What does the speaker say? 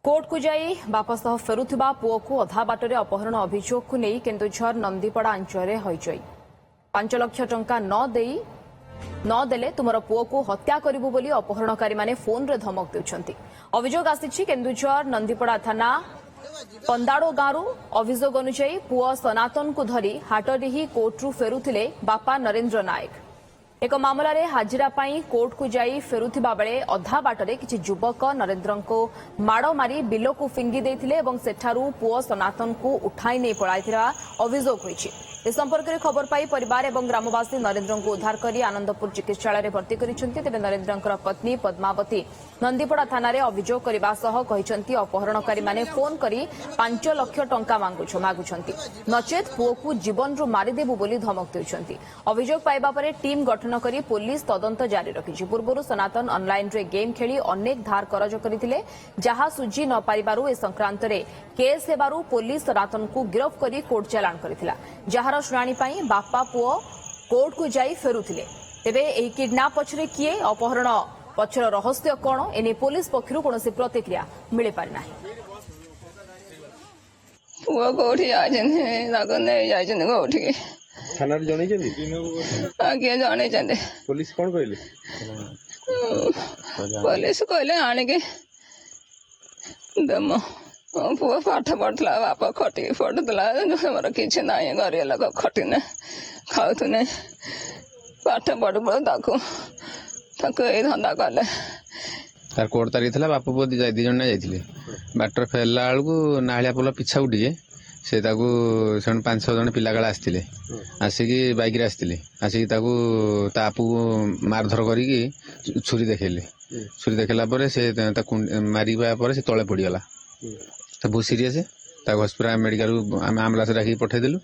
Court को जाई बापा सह फेरुथिबा पुओ को अधा बाटरे अपहरण अभियोग को नहीं केन्दुझर नंदीपड़ा अंचल हईचई 5 लाख टंका न देले तुमर पुओ को हत्या करिबु बोली अपहरणकारी माने फोन रे धमक देउछंती। अभियोग आसीछि केन्दुझर नंदीपड़ा थाना पंदाड़ो गांव अभियोग अनुसार पुओ सनातन को धरी हाटडिही कोर्टरू फेरुथिले बापा नरेंद्र नायक। एक मामला रे हाजिरा पाई कोर्ट को जाई फेरुथिबा बेले अधा बाटरे किछि युवक नरेंद्र को माड़ मारी बिल को फिंगी देथिले एवं सेठारू पुओ सनातन को उठाई नहीं पड़ाइथिरा अभियोग होइछि। इस संपर्क में खबर पाई परिवार एवं ग्रामवासी नरेंद्र को उद्धार कर आनंदपुर चिकित्सालय में भर्ती करिसेंति। तेबे नरेंद्र पत्नी पद्मावती नंदीपड़ा थाना रे अभियोग करबा सह कहिसेंति अपहरणकारी माने फोन करी 5 लाख टंका मागुछंती नचेत पुओ को जीवन रु मारिदेबु बोली धमक देउछंती। अभियोग पाइबा परे टीम गठन करी पुलिस तदंत जारी रखिछि। पूर्वरु सनातन ऑनलाइन रे गेम खेली अनेक धार करज करथिले जहा सुझी न पारिबारु ए संक्रांत रे केस हेबारु पुलिस सनातन को गिरफ्त करी कोर्ट चालान करथिला। जहार शुणाणी पाई बापा पुओ कोर्ट को जाई फेरुथिले। तेबे एही किडनैप पछरे किए अपहरण पछर रहस्य कोन एने पुलिस पक्षरु कोनोसी प्रतिक्रिया मिले पारि नाही। पुओ कोठी आजन लागने आजन कोठी थाना जणे जंदी आगे जाने चंदे पुलिस कोन कहले पुलिस कहले आने के दम पुओ पाठ पढ़ला बापा खटी पढ़ला हमर किछ नाही घरे लग खटी ने खाउत ने पाठ पढ़बो ताको ए धंदा कले तार कोर्ट तारीख था बापू पुओ दी जन जाइए बाटर फेरला बेलू नालिया पोल पिछा उठिके से 5-6 जन पिला काले आसते आसिकी बैक आसिकी तापू मारधर करी छुरी देखले छुरी देखला से मारिबा से तले पड़गला बहुत सीरीयस हस्पिटाल मेडिकल आम आम्बुलांस डाक पठेदेलु।